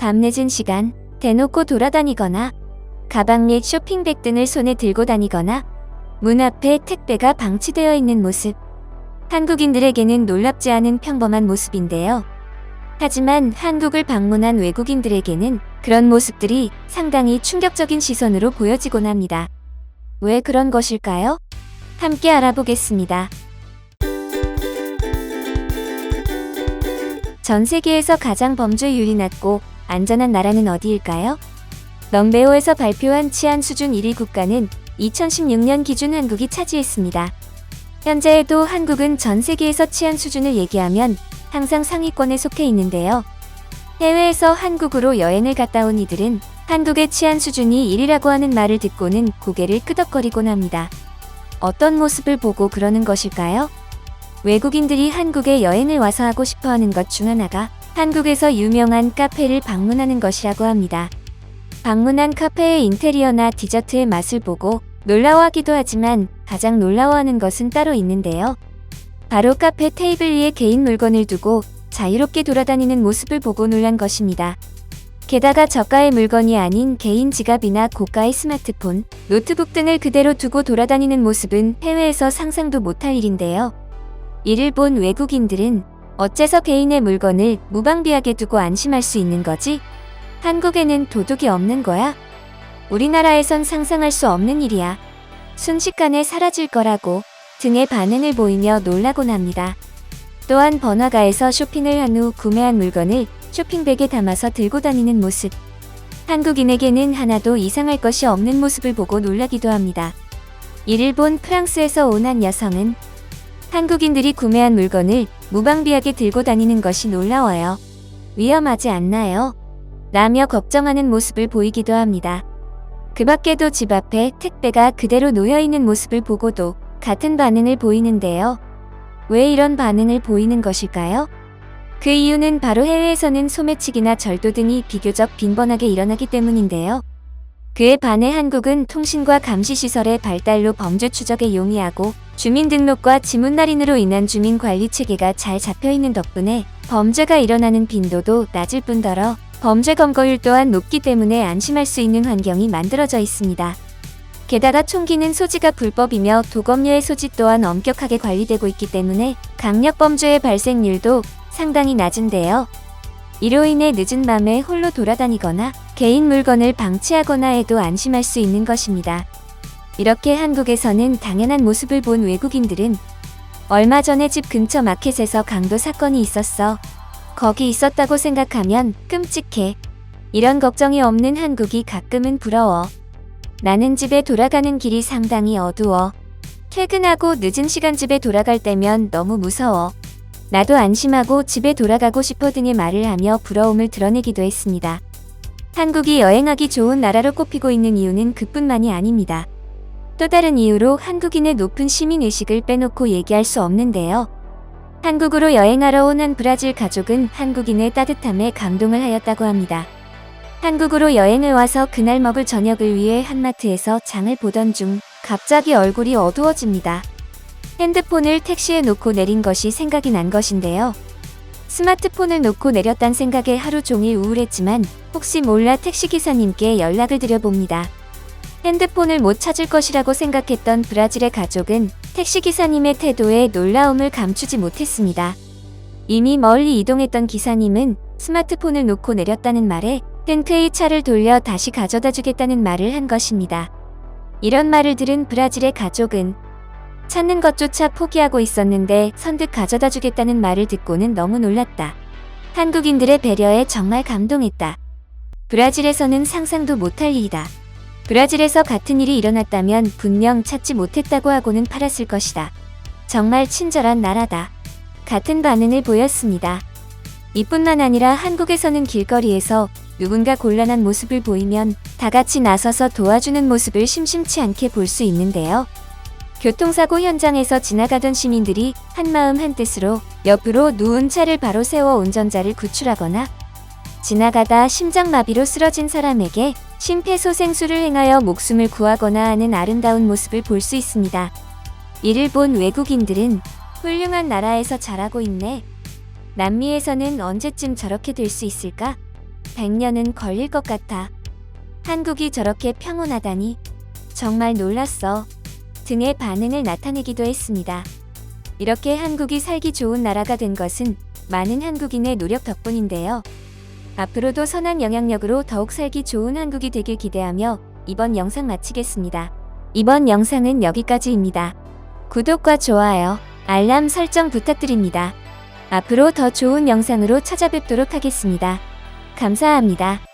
밤늦은 시간 대놓고 돌아다니거나 가방 및 쇼핑백 등을 손에 들고 다니거나 문 앞에 택배가 방치되어 있는 모습. 한국인들에게는 놀랍지 않은 평범한 모습인데요. 하지만 한국을 방문한 외국인들에게는 그런 모습들이 상당히 충격적인 시선으로 보여지곤 합니다. 왜 그런 것일까요? 함께 알아보겠습니다. 전 세계에서 가장 범죄율이 낮고 안전한 나라는 어디일까요? 넘베오에서 발표한 치안 수준 1위 국가는 2016년 기준 한국이 차지했습니다. 현재에도 한국은 전 세계에서 치안 수준을 얘기하면 항상 상위권에 속해 있는데요. 해외에서 한국으로 여행을 갔다 온 이들은 한국의 치안 수준이 1위라고 하는 말을 듣고는 고개를 끄덕거리곤 합니다. 어떤 모습을 보고 그러는 것일까요? 외국인들이 한국에 여행을 와서 하고 싶어 하는 것 중 하나가 한국에서 유명한 카페를 방문하는 것이라고 합니다. 방문한 카페의 인테리어나 디저트의 맛을 보고 놀라워하기도 하지만 가장 놀라워하는 것은 따로 있는데요. 바로 카페 테이블 위에 개인 물건을 두고 자유롭게 돌아다니는 모습을 보고 놀란 것입니다. 게다가 저가의 물건이 아닌 개인 지갑이나 고가의 스마트폰, 노트북 등을 그대로 두고 돌아다니는 모습은 해외에서 상상도 못할 일인데요. 이를 본 외국인들은 어째서 개인의 물건을 무방비하게 두고 안심할 수 있는 거지? 한국에는 도둑이 없는 거야? 우리나라에선 상상할 수 없는 일이야. 순식간에 사라질 거라고 등의 반응을 보이며 놀라곤 합니다. 또한 번화가에서 쇼핑을 한 후 구매한 물건을 쇼핑백에 담아서 들고 다니는 모습. 한국인에게는 하나도 이상할 것이 없는 모습을 보고 놀라기도 합니다. 이를 본 프랑스에서 온 한 여성은 한국인들이 구매한 물건을 무방비하게 들고 다니는 것이 놀라워요. 위험하지 않나요? 라며 걱정하는 모습을 보이기도 합니다. 그 밖에도 집 앞에 택배가 그대로 놓여있는 모습을 보고도 같은 반응을 보이는데요. 왜 이런 반응을 보이는 것일까요? 그 이유는 바로 해외에서는 소매치기나 절도 등이 비교적 빈번하게 일어나기 때문인데요. 그에 반해 한국은 통신과 감시시설의 발달로 범죄 추적에 용이하고 주민등록과 지문날인으로 인한 주민관리 체계가 잘 잡혀있는 덕분에 범죄가 일어나는 빈도도 낮을 뿐더러 범죄 검거율 또한 높기 때문에 안심할 수 있는 환경이 만들어져 있습니다. 게다가 총기는 소지가 불법이며 도검류의 소지 또한 엄격하게 관리되고 있기 때문에 강력범죄의 발생률도 상당히 낮은데요. 이로 인해 늦은 밤에 홀로 돌아다니거나 개인 물건을 방치하거나 해도 안심할 수 있는 것입니다. 이렇게 한국에서는 당연한 모습을 본 외국인들은 얼마 전에 집 근처 마켓에서 강도 사건이 있었어. 거기 있었다고 생각하면 끔찍해. 이런 걱정이 없는 한국이 가끔은 부러워. 나는 집에 돌아가는 길이 상당히 어두워. 퇴근하고 늦은 시간 집에 돌아갈 때면 너무 무서워. 나도 안심하고 집에 돌아가고 싶어 등의 말을 하며 부러움을 드러내기도 했습니다. 한국이 여행하기 좋은 나라로 꼽히고 있는 이유는 그뿐만이 아닙니다. 또 다른 이유로 한국인의 높은 시민의식을 빼놓고 얘기할 수 없는데요. 한국으로 여행하러 온 한 브라질 가족은 한국인의 따뜻함에 감동을 하였다고 합니다. 한국으로 여행을 와서 그날 먹을 저녁을 위해 한마트에서 장을 보던 중 갑자기 얼굴이 어두워집니다. 핸드폰을 택시에 놓고 내린 것이 생각이 난 것인데요. 스마트폰을 놓고 내렸단 생각에 하루 종일 우울했지만 혹시 몰라 택시기사님께 연락을 드려봅니다. 핸드폰을 못 찾을 것이라고 생각했던 브라질의 가족은 택시기사님의 태도에 놀라움을 감추지 못했습니다. 이미 멀리 이동했던 기사님은 스마트폰을 놓고 내렸다는 말에 흔쾌히 차를 돌려 다시 가져다 주겠다는 말을 한 것입니다. 이런 말을 들은 브라질의 가족은 찾는 것조차 포기하고 있었는데 선뜻 가져다 주겠다는 말을 듣고는 너무 놀랐다. 한국인들의 배려에 정말 감동했다. 브라질에서는 상상도 못할 일이다. 브라질에서 같은 일이 일어났다면 분명 찾지 못했다고 하고는 팔았을 것이다. 정말 친절한 나라다. 같은 반응을 보였습니다. 이뿐만 아니라 한국에서는 길거리에서 누군가 곤란한 모습을 보이면 다 같이 나서서 도와주는 모습을 심심치 않게 볼 수 있는데요. 교통사고 현장에서 지나가던 시민들이 한마음 한뜻으로 옆으로 누운 차를 바로 세워 운전자를 구출하거나 지나가다 심장마비로 쓰러진 사람에게 심폐소생술을 행하여 목숨을 구하거나 하는 아름다운 모습을 볼 수 있습니다. 이를 본 외국인들은 훌륭한 나라에서 자라고 있네. 남미에서는 언제쯤 저렇게 될 수 있을까? 100년은 걸릴 것 같아. 한국이 저렇게 평온하다니. 정말 놀랐어. 등의 반응을 나타내기도 했습니다. 이렇게 한국이 살기 좋은 나라가 된 것은 많은 한국인의 노력 덕분인데요. 앞으로도 선한 영향력으로 더욱 살기 좋은 한국이 되길 기대하며 이번 영상 마치겠습니다. 이번 영상은 여기까지입니다. 구독과 좋아요, 알람 설정 부탁드립니다. 앞으로 더 좋은 영상으로 찾아뵙도록 하겠습니다. 감사합니다.